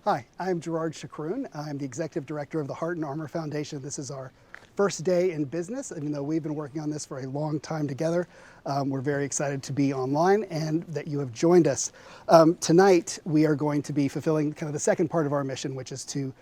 Hi, I'm Gerard Chakroun. I'm the Executive Director of the Heart and Armor Foundation. This is our first day in business. Even though we've been working on this for a long time together, we're very excited to be online and that you have joined us. Tonight, we are going to be fulfilling kind of the second part of our mission, which is to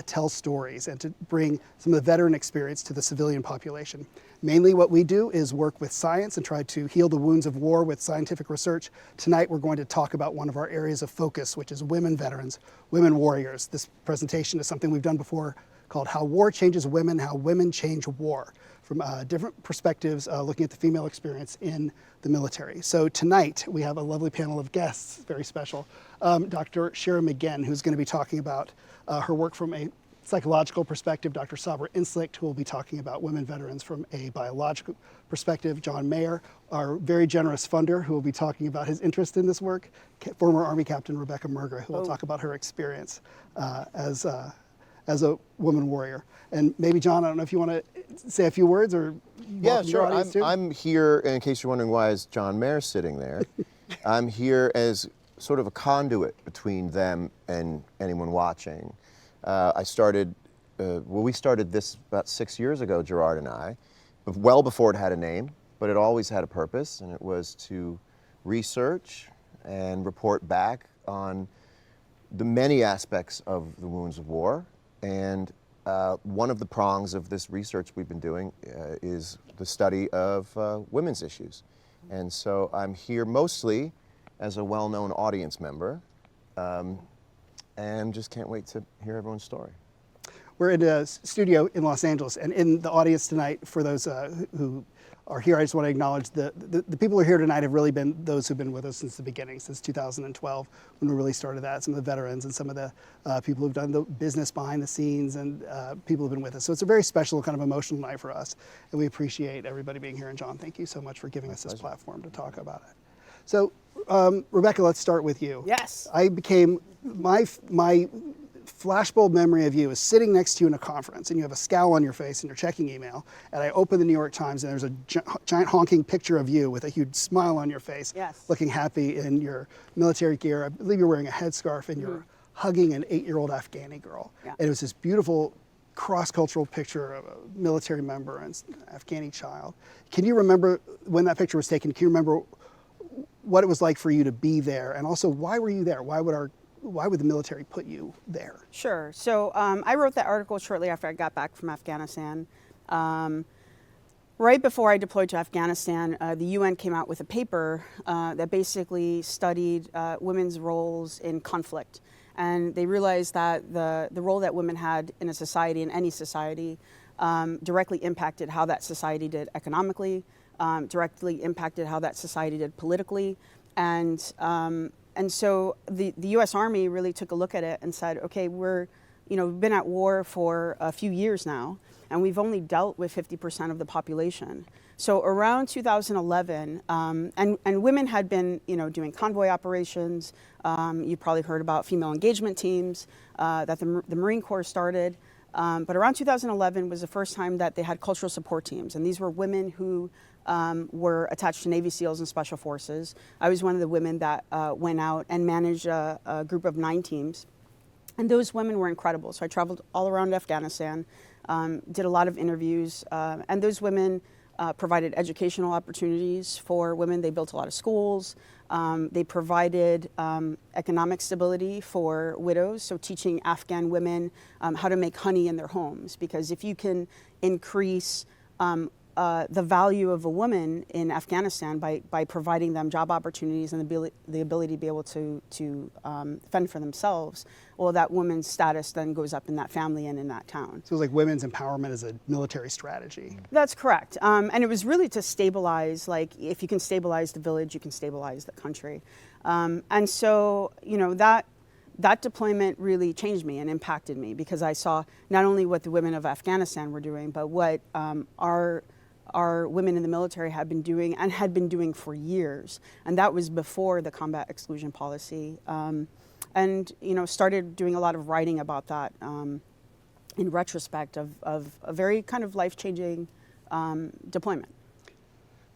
tell stories and to bring some of the veteran experience to the civilian population. Mainly what we do is work with science and try to heal the wounds of war with scientific research. Tonight we're going to talk about one of our areas of focus, which is women veterans, women warriors. This presentation is something we've done before called How War Changes Women, How Women Change War, from different perspectives looking at the female experience in the military. So tonight we have a lovely panel of guests, very special. Dr. Shira McGinn, who's going to be talking about her work from a psychological perspective, Dr. Sabra Inslicht, who will be talking about women veterans from a biological perspective, John Mayer, our very generous funder, who will be talking about his interest in this work, former Army Captain Rebecca Merger, who will talk about her experience as a woman warrior. And maybe, John, I don't know if you want to say a few words or Yeah, sure. I'm here, in case you're wondering why is John Mayer sitting there, I'm here as sort of a conduit between them and anyone watching. We started this about 6 years ago, Gerard and I, well before it had a name, but it always had a purpose, and it was to research and report back on the many aspects of the wounds of war. And one of the prongs of this research we've been doing is the study of women's issues. And so I'm here mostly as a well-known audience member, and just can't wait to hear everyone's story. We're in a studio in Los Angeles, and in the audience tonight, for those who are here, I just want to acknowledge the people who are here tonight have really been those who've been with us since the beginning, since 2012, when we really started that. Some of the veterans and some of the people who've done the business behind the scenes, and people who've been with us. So it's a very special kind of emotional night for us, and we appreciate everybody being here. And John, thank you so much for giving us this platform to talk about it. So Rebecca, let's start with you. Yes. I became, my flashbulb memory of you is sitting next to you in a conference, and you have a scowl on your face and you're checking email, and I open the New York Times and there's a giant honking picture of you with a huge smile on your face, yes, looking happy in your military gear. I believe you're wearing a headscarf and you're hugging an 8-year-old Afghani girl. Yeah. And it was this beautiful cross-cultural picture of a military member and an Afghani child. Can you remember when that picture was taken? Can you remember what it was like for you to be there? And also, why were you there? Why would the military put you there? Sure. So I wrote that article shortly after I got back from Afghanistan. Right before I deployed to Afghanistan, the UN came out with a paper that basically studied women's roles in conflict. And they realized that the role that women had in a society, in any society, directly impacted how that society did economically, directly impacted how that society did politically. And so the U.S. Army really took a look at it and said, okay, we've been at war for a few years now, and we've only dealt with 50% of the population. So around 2011, and women had been, doing convoy operations. You probably heard about female engagement teams that the Marine Corps started. But around 2011 was the first time that they had cultural support teams, and these were women who were attached to Navy SEALs and Special Forces. I was one of the women that went out and managed a group of 9 teams. And those women were incredible. So I traveled all around Afghanistan, did a lot of interviews, and those women provided educational opportunities for women. They built a lot of schools. They provided economic stability for widows, so teaching Afghan women how to make honey in their homes. Because if you can increase the value of a woman in Afghanistan by providing them job opportunities and the ability to be able to fend for themselves, well, that woman's status then goes up in that family and in that town. So it was like women's empowerment as a military strategy. That's correct. And it was really to stabilize, like, if you can stabilize the village, you can stabilize the country. And so, that deployment really changed me and impacted me, because I saw not only what the women of Afghanistan were doing, but what our women in the military had been doing for years. And that was before the combat exclusion policy. And started doing a lot of writing about that in retrospect of a very kind of life-changing deployment.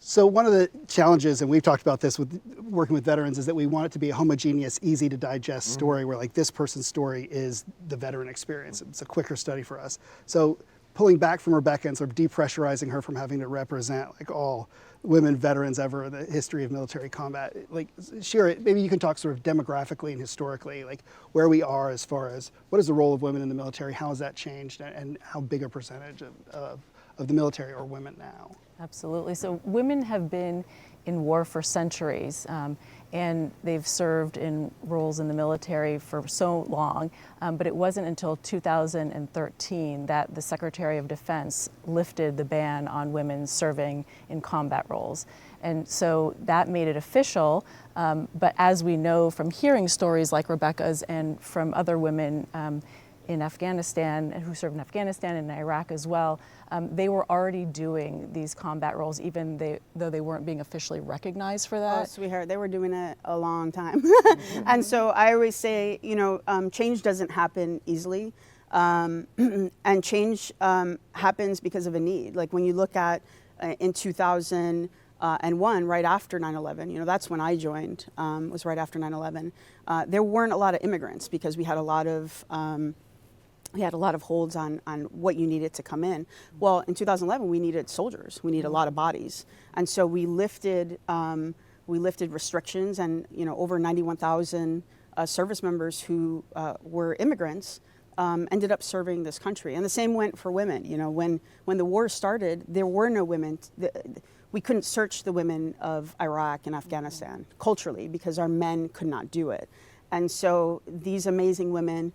So one of the challenges, and we've talked about this with working with veterans, is that we want it to be a homogeneous, easy to digest story where like this person's story is the veteran experience. It's a quicker study for us. So pulling back from Rebecca and sort of depressurizing her from having to represent like all women veterans ever in the history of military combat. Like, Shira, maybe you can talk sort of demographically and historically, like where we are as far as what is the role of women in the military, how has that changed, and how big a percentage of the military are women now? Absolutely. So women have been in war for centuries, and they've served in roles in the military for so long, but it wasn't until 2013 that the Secretary of Defense lifted the ban on women serving in combat roles. And so that made it official, but as we know from hearing stories like Rebecca's and from other women in Afghanistan, who served in Afghanistan and Iraq as well, they were already doing these combat roles, even though they weren't being officially recognized for that. Oh, sweetheart, they were doing it a long time. And so I always say, change doesn't happen easily. And change happens because of a need. Like when you look at in 2001, right after 9/11, that's when I joined, was right after 9/11. There weren't a lot of immigrants because we had a lot of holds on what you needed to come in. Well, in 2011, we needed soldiers. We needed a lot of bodies. And so we lifted restrictions, and over 91,000 service members who were immigrants ended up serving this country. And the same went for women. When the war started, there were no women. We couldn't search the women of Iraq and Afghanistan culturally because our men could not do it. And so these amazing women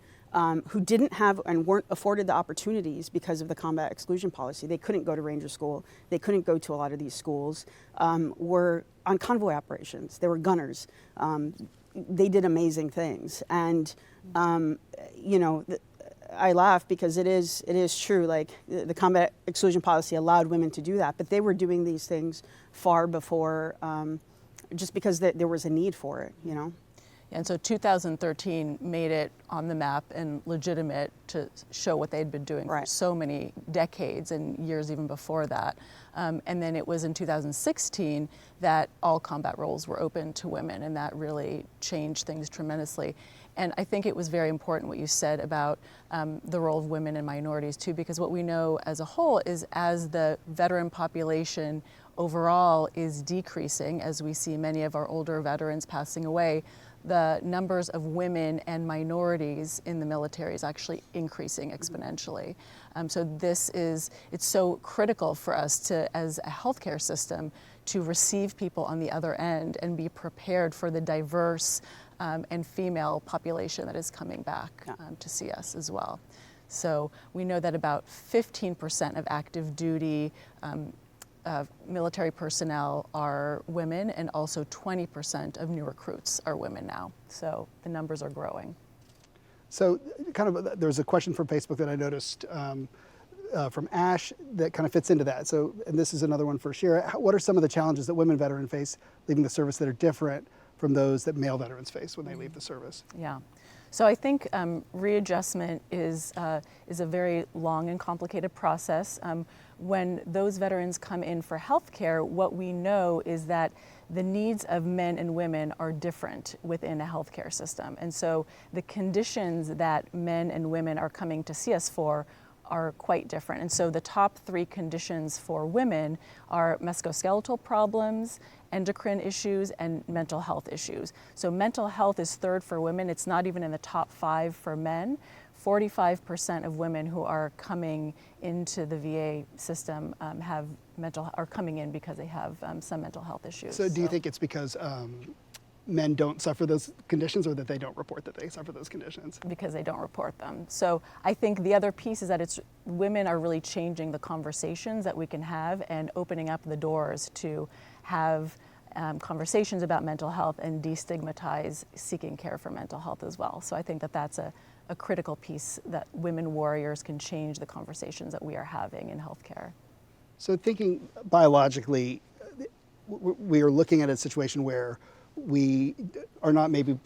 who didn't have and weren't afforded the opportunities because of the combat exclusion policy. They couldn't go to Ranger School. They couldn't go to a lot of these schools. Were on convoy operations. They were gunners. They did amazing things. And I laugh because it is true. Like the combat exclusion policy allowed women to do that, but they were doing these things far before, just because there was a need for it. And so 2013 made it on the map and legitimate to show what they'd been doing for so many decades and years even before that. And then it was in 2016 that all combat roles were open to women, and that really changed things tremendously. And I think it was very important what you said about the role of women and minorities too, because what we know as a whole is as the veteran population overall is decreasing, as we see many of our older veterans passing away, the numbers of women and minorities in the military is actually increasing exponentially. So it's so critical for us to, as a healthcare system, to receive people on the other end and be prepared for the diverse and female population that is coming back to see us as well. So we know that about 15% of active duty military personnel are women, and also 20% of new recruits are women now. So the numbers are growing. So there's a question from Facebook that I noticed from Ash that kind of fits into that. So, and this is another one for Shira. What are some of the challenges that women veterans face leaving the service that are different from those that male veterans face when they leave the service? Yeah. So I think readjustment is a very long and complicated process. When those veterans come in for health care, what we know is that the needs of men and women are different within a healthcare system. And so the conditions that men and women are coming to see us for are quite different. And so the top 3 conditions for women are musculoskeletal problems, endocrine issues, and mental health issues. So mental health is 3rd for women. It's not even in the top 5 for men. 45% of women who are coming into the VA system are coming in because they have some mental health issues. So do you think it's because men don't suffer those conditions, or that they don't report that they suffer those conditions? Because they don't report them. So I think the other piece is that women are really changing the conversations that we can have and opening up the doors to have conversations about mental health and destigmatize seeking care for mental health as well. So I think that that's a critical piece, that women warriors can change the conversations that we are having in healthcare. So thinking biologically, we are looking at a situation where we are not, maybe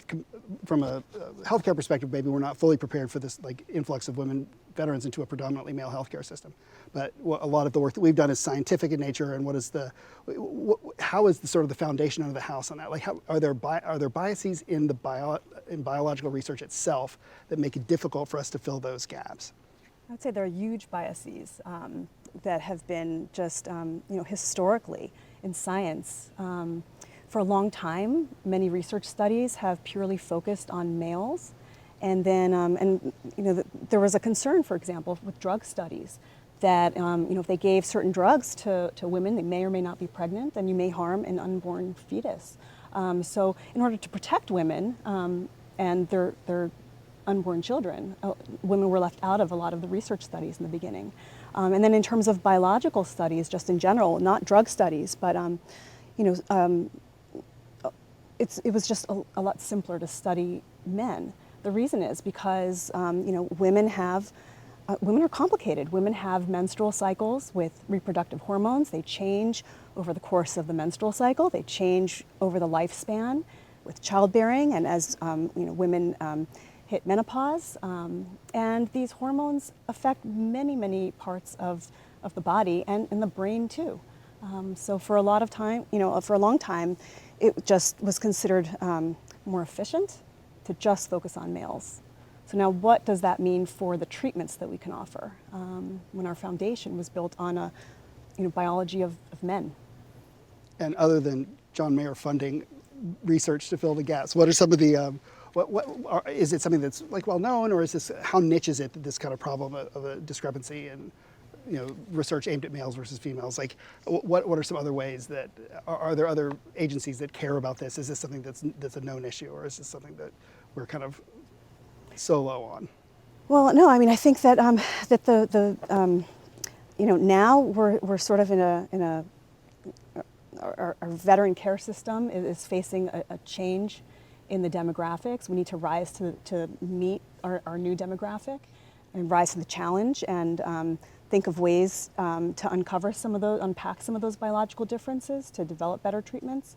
from a healthcare perspective, maybe we're not fully prepared for this influx of women veterans into a predominantly male healthcare system. But a lot of the work that we've done is scientific in nature, and how is the sort of the foundation of the house on that? Like, are there biases in in biological research itself that make it difficult for us to fill those gaps? I would say there are huge biases that have been just, historically in science. For a long time, many research studies have purely focused on males. And then, there was a concern, for example, with drug studies that, if they gave certain drugs to women, they may or may not be pregnant, and you may harm an unborn fetus. So in order to protect women and their unborn children, women were left out of a lot of the research studies in the beginning. And then in terms of biological studies, just in general, not drug studies, but it was just a lot simpler to study men. The reason is because women are complicated. Women have menstrual cycles with reproductive hormones. They change over the course of the menstrual cycle. They change over the lifespan with childbearing, and as women hit menopause. And these hormones affect many, many parts of the body and in the brain too. So for a long time, it just was considered more efficient to just focus on males. So now what does that mean for the treatments that we can offer when our foundation was built on a biology of men? And other than John Mayer funding research to fill the gaps, what are some of the, is it something that's like well known, or is this, how niche is it, this kind of problem of a discrepancy in research aimed at males versus females? Like, what are some other ways that, are there other agencies that care about this? Is this something that's a known issue, or is this something that we're kind of solo on? Well, no, I mean, I think that now we're sort of our veteran care system is facing a change in the demographics. We need to rise to meet our new demographic and rise to the challenge, and think of ways to unpack some of those biological differences to develop better treatments.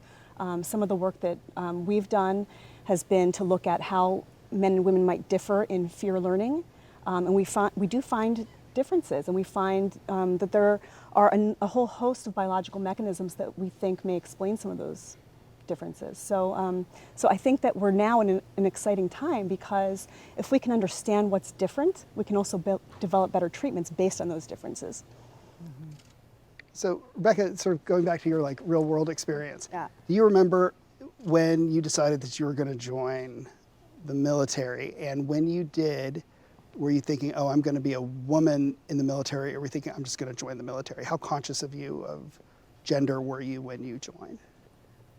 Some of the work that we've done has been to look at how men and women might differ in fear learning, and we do find differences, and we find that there are a whole host of biological mechanisms that we think may explain some of those differences. So I think that we're now in an exciting time, because if we can understand what's different, we can also develop better treatments based on those differences. Mm-hmm. So Rebecca, sort of going back to your real world experience, Yeah. do you remember when you decided that you were going to join the military? And when you did, were you thinking, oh, I'm going to be a woman in the military, or were you thinking, I'm just going to join the military? How conscious of gender were you when you joined?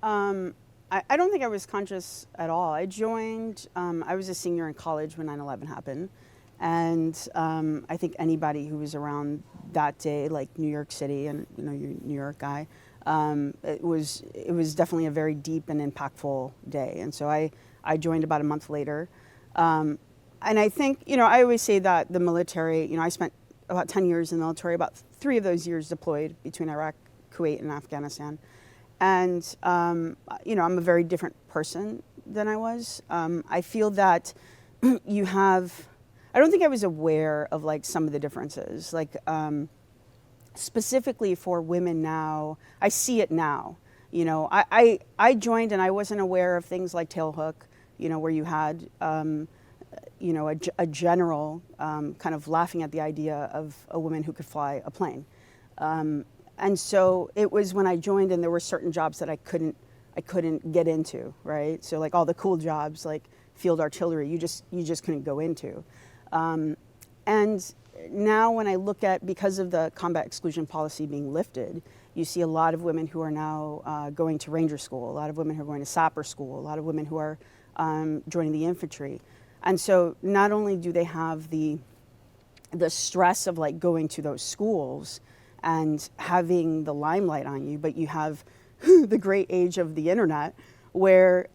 I don't think I was conscious at all. I joined, I was a senior in college when 9/11 happened. And I think anybody who was around that day, like New York City, and you're a New York guy, it was definitely a very deep and impactful day. And so I joined about a month later. And I think, I always say that the military, I spent about 10 years in the military, about 3 of those years deployed between Iraq, Kuwait, and Afghanistan. And, I'm a very different person than I was. I feel that I don't think I was aware of some of the differences. Specifically for women now, I see it now. I joined and I wasn't aware of things like tailhook, where you had, a general kind of laughing at the idea of a woman who could fly a plane. And so it was when I joined, and there were certain jobs that I couldn't get into, right? So all the cool jobs, like field artillery, you just couldn't go into. And now when I look at, because of the combat exclusion policy being lifted, you see a lot of women who are now going to Ranger School, a lot of women who are going to Sapper School, a lot of women who are joining the infantry. And so not only do they have the stress of going to those schools and having the limelight on you, but you have the great age of the internet, where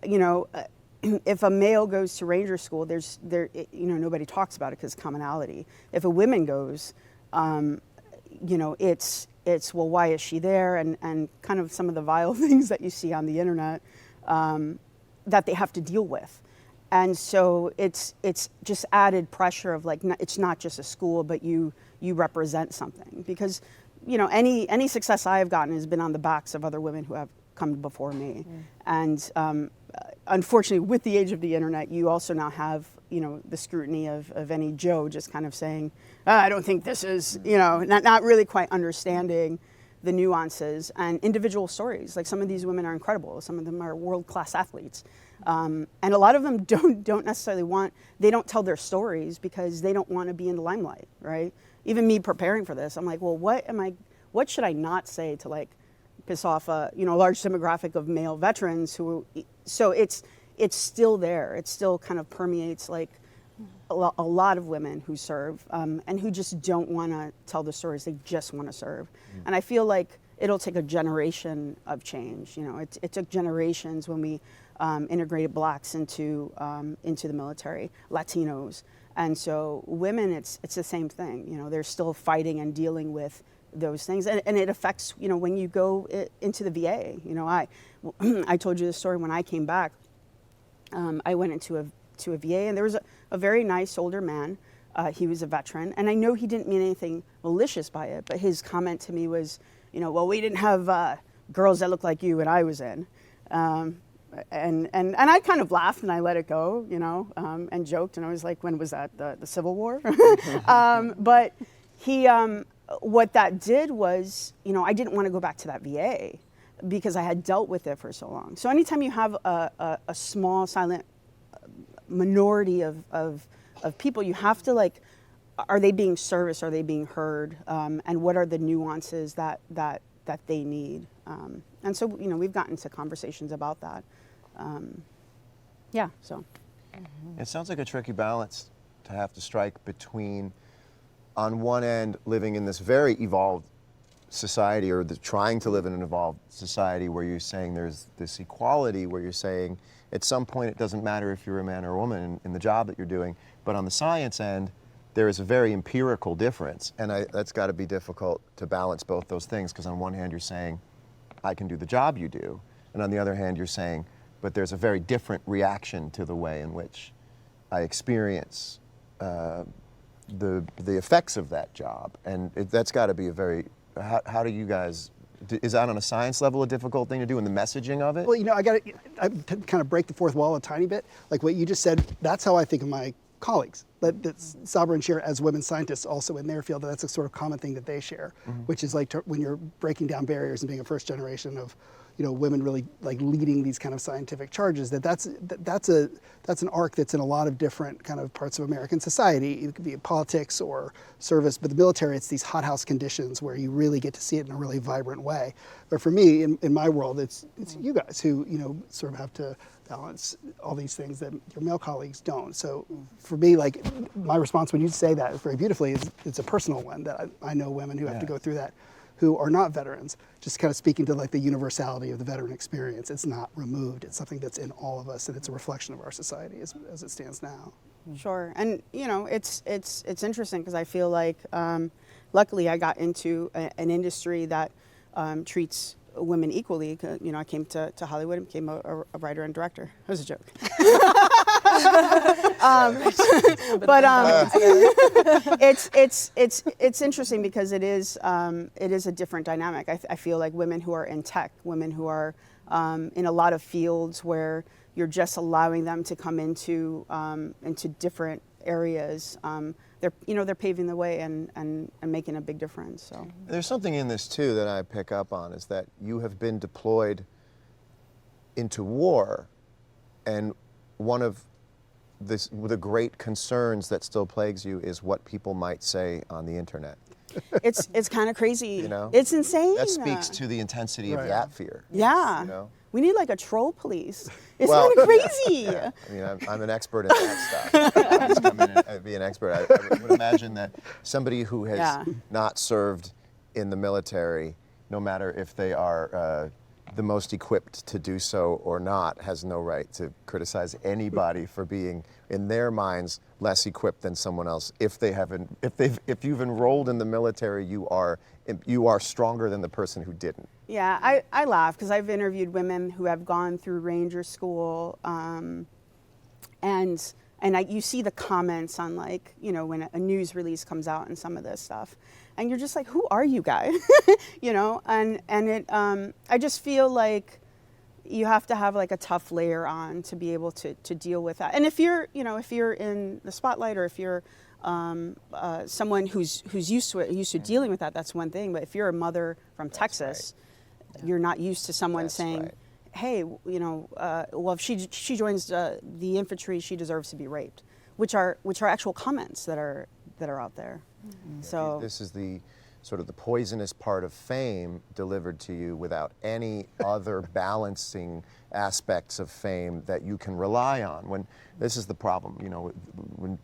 if a male goes to Ranger School, nobody talks about it because commonality. If a woman goes, it's well, why is she there, and kind of some of the vile things that you see on the internet that they have to deal with. And so it's just added pressure of like, it's not just a school, but you represent something. Because, you know, any success I have gotten has been on the backs of other women who have come before me. And unfortunately, with the age of the internet, you also now have, you know, the scrutiny of any Joe just kind of saying, I don't think this is, you know, not really quite understanding the nuances and individual stories. Like, some of these women are incredible. Some of them are world-class athletes. And a lot of them don't necessarily they don't tell their stories because they don't want to be in the limelight, right? Even me preparing for this, I'm like, well, what should I not say to like piss off a, you know, large demographic of male veterans so it's still there. It still kind of permeates like a lot of women who serve and who just don't want to tell the stories. They just want to serve. And I feel like it'll take a generation of change. You know, it took generations when we integrated blacks into the military, Latinos. And so women, it's the same thing. You know, they're still fighting and dealing with those things, and it affects, you know, when you go into the VA. You know, I told you the story when I came back. I went into a VA, and there was a very nice older man. He was a veteran, and I know he didn't mean anything malicious by it, but his comment to me was, you know, well, we didn't have girls that looked like you when I was in. And I kind of laughed and I let it go, you know, and joked, and I was like, when was that, the Civil War? But he, what that did was, you know, I didn't want to go back to that VA because I had dealt with it for so long. So anytime you have a small, silent minority of people, you have to like, are they being serviced? Are they being heard? And what are the nuances that they need? And so, you know, we've gotten to conversations about that. Yeah, so. It sounds like a tricky balance to have to strike between, on one end, living in this very evolved society, or trying to live in an evolved society where you're saying there's this equality, where you're saying at some point it doesn't matter if you're a man or a woman in the job that you're doing, but on the science end, there is a very empirical difference, and that's got to be difficult to balance both those things, because on one hand you're saying, I can do the job you do, and on the other hand you're saying, but there's a very different reaction to the way in which I experience the effects of that job, and that's got to be a very, how do you guys, is that on a science level a difficult thing to do in the messaging of it? Well, you know, I to kind of break the fourth wall a tiny bit. Like what you just said, that's how I think of my colleagues. That's Sabra and Shira as women scientists also in their field. That's a sort of common thing that they share, which is like when you're breaking down barriers and being a first generation of, you know, women really like leading these kind of scientific charges, that's an arc that's in a lot of different kind of parts of American society. It could be in politics or service, but the military, it's these hothouse conditions where you really get to see it in a really vibrant way. But for me, in my world, it's you guys who, you know, sort of have to balance all these things that your male colleagues don't. So for me, like, my response when you say that very beautifully is it's a personal one, that I know women who have to go through that who are not veterans, just kind of speaking to like the universality of the veteran experience. It's not removed, it's something that's in all of us, and it's a reflection of our society as it stands now. Sure, and you know, it's interesting because I feel like, luckily I got into an industry that treats women equally. You know, I came to Hollywood and became a writer and director. It was a joke. But it's interesting because it is a different dynamic. I feel like women who are in tech, women who are in a lot of fields where you're just allowing them to come into different areas. They're paving the way and making a big difference. So there's something in this too that I pick up on, is that you have been deployed into war, and one of the great concerns that still plagues you is what people might say on the internet. it's kind of crazy. You know, it's insane. That speaks to the intensity of that fear. Yeah. You know? We need like a troll police. It's Well, kind of crazy. Yeah. I mean, I'm an expert in that stuff. I'll just come in and be an expert. I would imagine that somebody who has not served in the military, no matter if they are the most equipped to do so or not, has no right to criticize anybody for being, in their minds, less equipped than someone else. If you've enrolled in the military, you are stronger than the person who didn't. Yeah, I laugh because I've interviewed women who have gone through Ranger School, and you see the comments on, like, you know, when a news release comes out and some of this stuff, and you're just like, who are you guys? You know, and it I just feel like you have to have like a tough layer on to be able to deal with that. And if you're, you know, if you're in the spotlight, or if you're someone who's used to it, used to dealing with that, that's one thing. But if you're a mother from Texas, you're not used to someone That's saying, right. hey, you know, well, if she joins the infantry, she deserves to be raped, which are actual comments that are out there. So This is the sort of the poisonous part of fame delivered to you without any other balancing aspects of fame that you can rely on. When this is the problem, you know,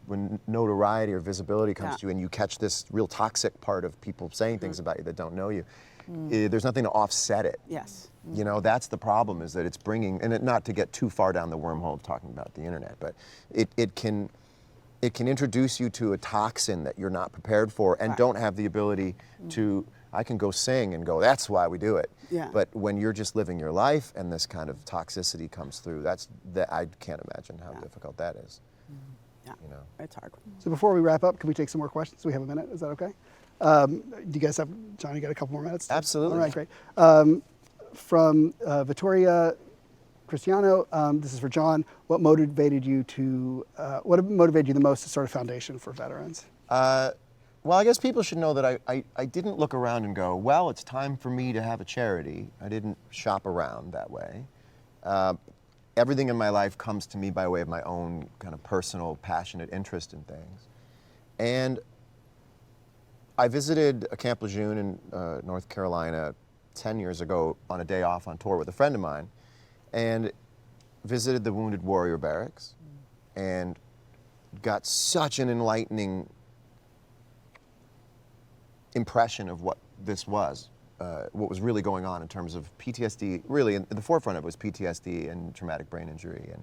when notoriety or visibility comes to you and you catch this real toxic part of people saying things about you that don't know you, there's nothing to offset it. yes, You know, that's the problem, is that it's bringing, and not to get too far down the wormhole of talking about the internet, but it can introduce you to a toxin that you're not prepared for and don't have the ability to, I can go sing and go, that's why we do it. Yeah. But when you're just living your life and this kind of toxicity comes through, I can't imagine how difficult that is. yeah, You know. it's hard. So before we wrap up, can we take some more questions? We have a minute. Is that okay? Do you guys have, John, you got a couple more minutes? Absolutely. All right, great. From Vittoria Cristiano, this is for John. What motivated you the most to start a foundation for veterans? Well, I guess people should know that I didn't look around and go, well, it's time for me to have a charity. I didn't shop around that way. Everything in my life comes to me by way of my own kind of personal, passionate interest in things. And I visited Camp Lejeune in North Carolina 10 years ago on a day off on tour with a friend of mine, and visited the Wounded Warrior Barracks and got such an enlightening impression of what this was, what was really going on in terms of PTSD. Really, in the forefront of it was PTSD and traumatic brain injury. And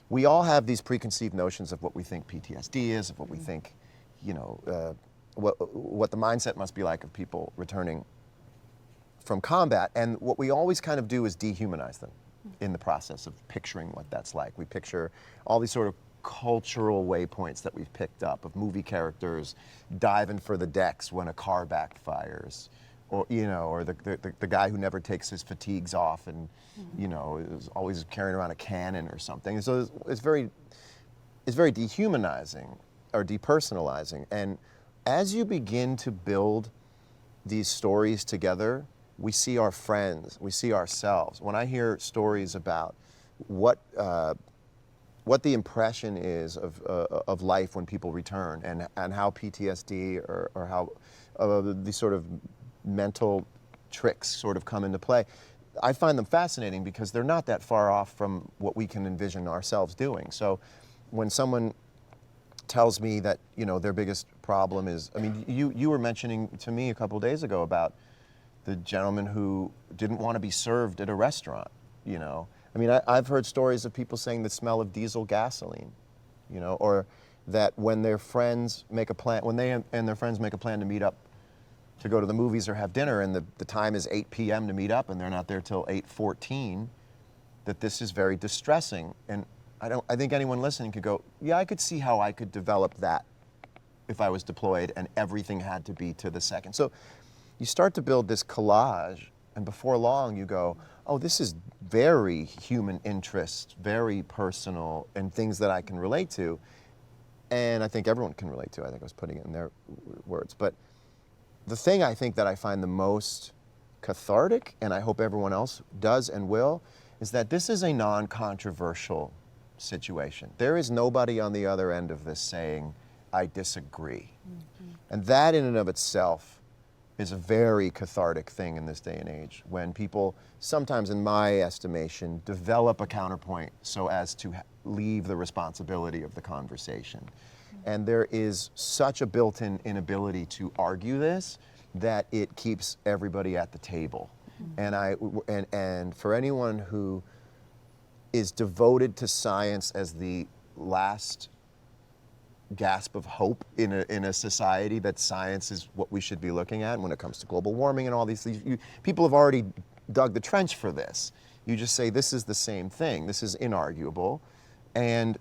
we all have these preconceived notions of what we think PTSD is, of what we think, you know, what the mindset must be like of people returning from combat. And what we always kind of do is dehumanize them in the process of picturing what that's like. We picture all these sort of cultural waypoints that we've picked up of movie characters diving for the decks when a car backfires, or, you know, or the guy who never takes his fatigues off and, you know, is always carrying around a cannon or something. And so it's very dehumanizing or depersonalizing. And as you begin to build these stories together, we see our friends, we see ourselves. When I hear stories about what the impression is of life when people return, and how PTSD or how these sort of mental tricks sort of come into play, I find them fascinating because they're not that far off from what we can envision ourselves doing. So when someone tells me that, you know, their biggest problem is, I mean, you were mentioning to me a couple of days ago about the gentleman who didn't want to be served at a restaurant, you know. I mean, I've heard stories of people saying the smell of diesel gasoline, you know, or that when their friends make a plan, when they and their friends make a plan to meet up to go to the movies or have dinner, and the time is 8 p.m. to meet up and they're not there till 8:14, that this is very distressing. And I think anyone listening could go, yeah, I could see how I could develop that if I was deployed and everything had to be to the second. So you start to build this collage, and before long you go, oh, this is very human interest, very personal, and things that I can relate to. And I think everyone can relate to. I think I was putting it in their words. But the thing I think that I find the most cathartic, and I hope everyone else does and will, is that this is a non-controversial situation. There is nobody on the other end of this saying, I disagree. Mm-hmm. And that in and of itself is a very cathartic thing in this day and age, when people, sometimes in my estimation, develop a counterpoint so as to leave the responsibility of the conversation. Mm-hmm. And there is such a built-in inability to argue this that it keeps everybody at the table. Mm-hmm. And for anyone who is devoted to science as the last gasp of hope in a society that science is what we should be looking at when it comes to global warming and all these things. People have already dug the trench for this. You just say this is the same thing. This is inarguable. And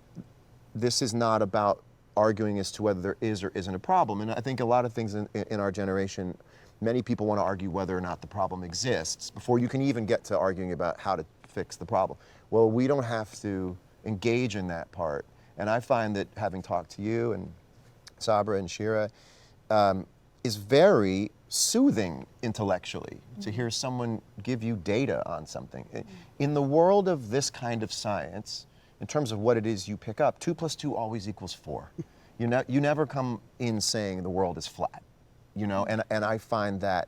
this is not about arguing as to whether there is or isn't a problem. And I think a lot of things in our generation, many people want to argue whether or not the problem exists before you can even get to arguing about how to fix the problem. Well, we don't have to engage in that part. And I find that having talked to you and Sabra and Shira is very soothing intellectually to hear someone give you data on something. In the world of this kind of science, in terms of what it is you pick up, 2 + 2 always equals 4. You never come in saying the world is flat, and I find that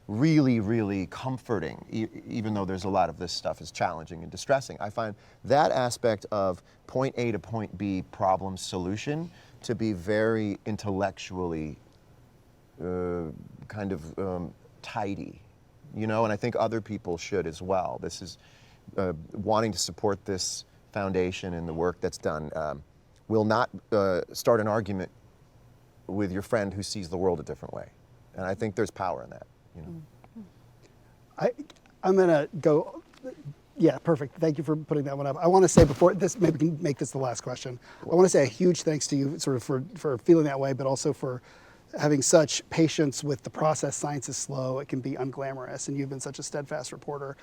really, really comforting, even though there's a lot of this stuff is challenging and distressing. I find that aspect of point A to point B problem solution to be very intellectually tidy, and I think other people should as well. This is wanting to support this foundation and the work that's done. Will not start an argument with your friend who sees the world a different way, and I think there's power in that. I'm going to go, yeah, perfect. Thank you for putting that one up. I want to say before this, maybe we can make this the last question. I want to say a huge thanks to you sort of for feeling that way, but also for having such patience with the process. Science is slow, it can be unglamorous, and you've been such a steadfast supporter,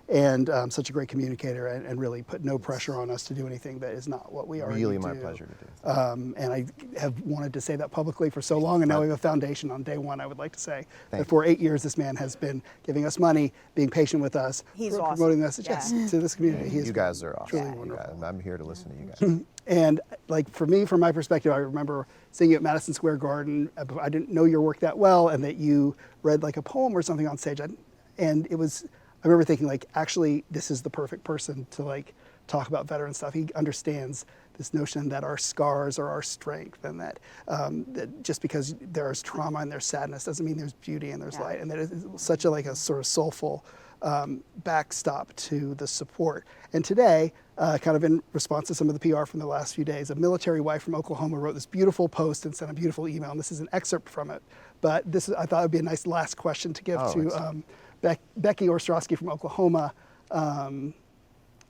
and such a great communicator, and really put no pressure on us to do anything that is not what we already do. Really my pleasure to do. And I have wanted to say that publicly for so long, and now we have a foundation on day one. I would like to say that for 8 years, this man has been giving us money, being patient with us, He's promoting awesome. messages to this community. He is You guys are awesome. truly wonderful. I'm here to listen to you guys. And like for me, from my perspective, I remember seeing you at Madison Square Garden. I didn't know your work that well, and that you read like a poem or something on stage. And it was, I remember thinking like, actually, this is the perfect person to like talk about veteran stuff. He understands this notion that our scars are our strength, and that, that just because there's trauma and there's sadness doesn't mean there's beauty and there's light, and that it's such a like a sort of soulful backstop to the support. And today, kind of in response to some of the PR from the last few days, a military wife from Oklahoma wrote this beautiful post and sent a beautiful email, and this is an excerpt from it. But this is, I thought it would be a nice last question to give to Becky Ostrowski from Oklahoma.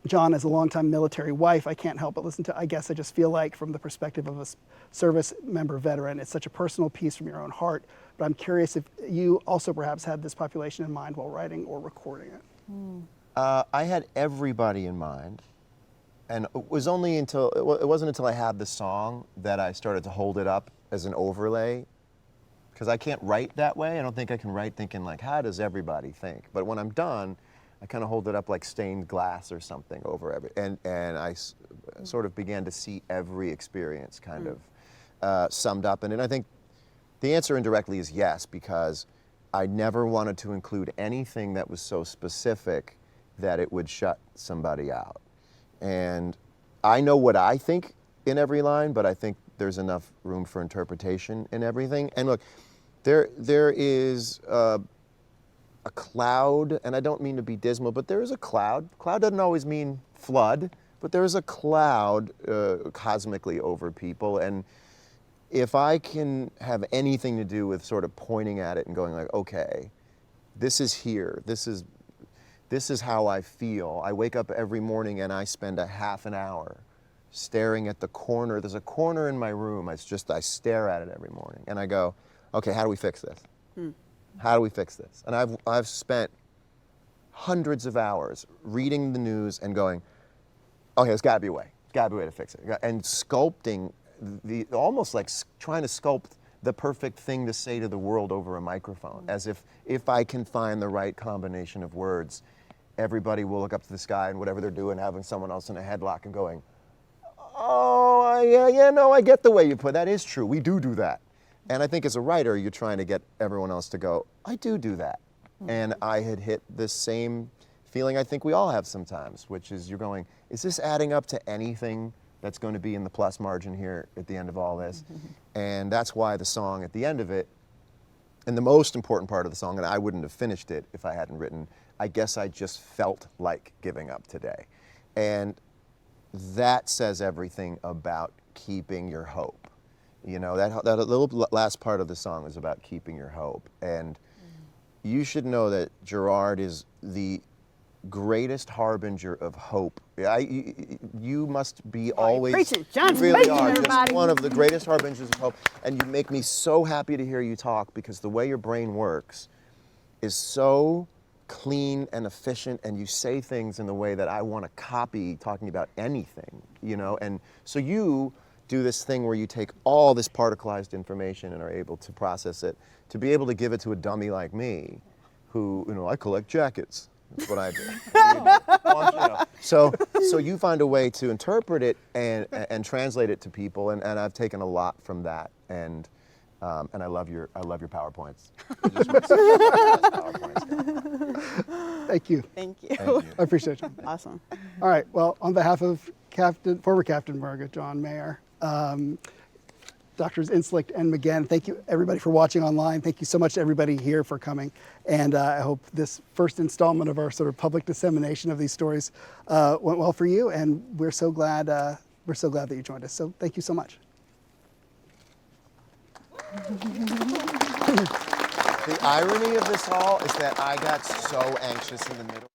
John, as a longtime military wife, I can't help but listen to, I guess I just feel like from the perspective of a service member veteran, it's such a personal piece from your own heart. But I'm curious if you also perhaps had this population in mind while writing or recording it. I had everybody in mind, and it wasn't until I had the song that I started to hold it up as an overlay, because I can't write that way. I don't think I can write thinking like, how does everybody think? But when I'm done, I kind of hold it up like stained glass or something over every, and I sort of began to see every experience kind of summed up. And I think the answer indirectly is yes, because I never wanted to include anything that was so specific that it would shut somebody out. And I know what I think in every line, but I think there's enough room for interpretation in everything. And look, there is a cloud, and I don't mean to be dismal, but there is a cloud. Cloud doesn't always mean flood, but there is a cloud cosmically over people. And if I can have anything to do with sort of pointing at it and going like, okay, this is here, this is how I feel. I wake up every morning and I spend a half an hour staring at the corner. There's a corner in my room. I stare at it every morning, and I go, okay, how do we fix this? How do we fix this? And I've spent hundreds of hours reading the news and going, okay, there's got to be a way. There's got to be a way to fix it. And sculpting almost like trying to sculpt the perfect thing to say to the world over a microphone, as if I can find the right combination of words, everybody will look up to the sky and whatever they're doing, having someone else in a headlock and going, oh, yeah, no, I get the way you put it. That is true. We do that. And I think as a writer, you're trying to get everyone else to go, I do that. And I had hit this same feeling I think we all have sometimes, which is you're going, is this adding up to anything that's going to be in the plus margin here at the end of all this? And that's why the song at the end of it, and the most important part of the song, and I wouldn't have finished it if I hadn't written, I guess I just felt like giving up today. And that says everything about keeping your hope. You know, that little last part of the song is about keeping your hope. And you should know that Gerard is the greatest harbinger of hope. You must be Oh, always. preach it. John's you really preaching, are everybody. just one of the greatest harbingers of hope. And you make me so happy to hear you talk, because the way your brain works is so clean and efficient, and you say things in the way that I want to copy talking about anything, you know? And so you do this thing where you take all this particleized information and are able to process it, to be able to give it to a dummy like me, who, you know, I collect jackets. That's what I do. You know. So you find a way to interpret it and translate it to people, and I've taken a lot from that, and I love your PowerPoints. I just want to say PowerPoints. Thank you. Thank you. Thank you. I appreciate you. Awesome. All right. Well, on behalf of former Captain Margaret, John Mayer, Doctors Inslick and McGann, thank you everybody for watching online. Thank you so much to everybody here for coming. And I hope this first installment of our sort of public dissemination of these stories went well for you. And we're so glad that you joined us. So thank you so much. The irony of this all is that I got so anxious in the middle.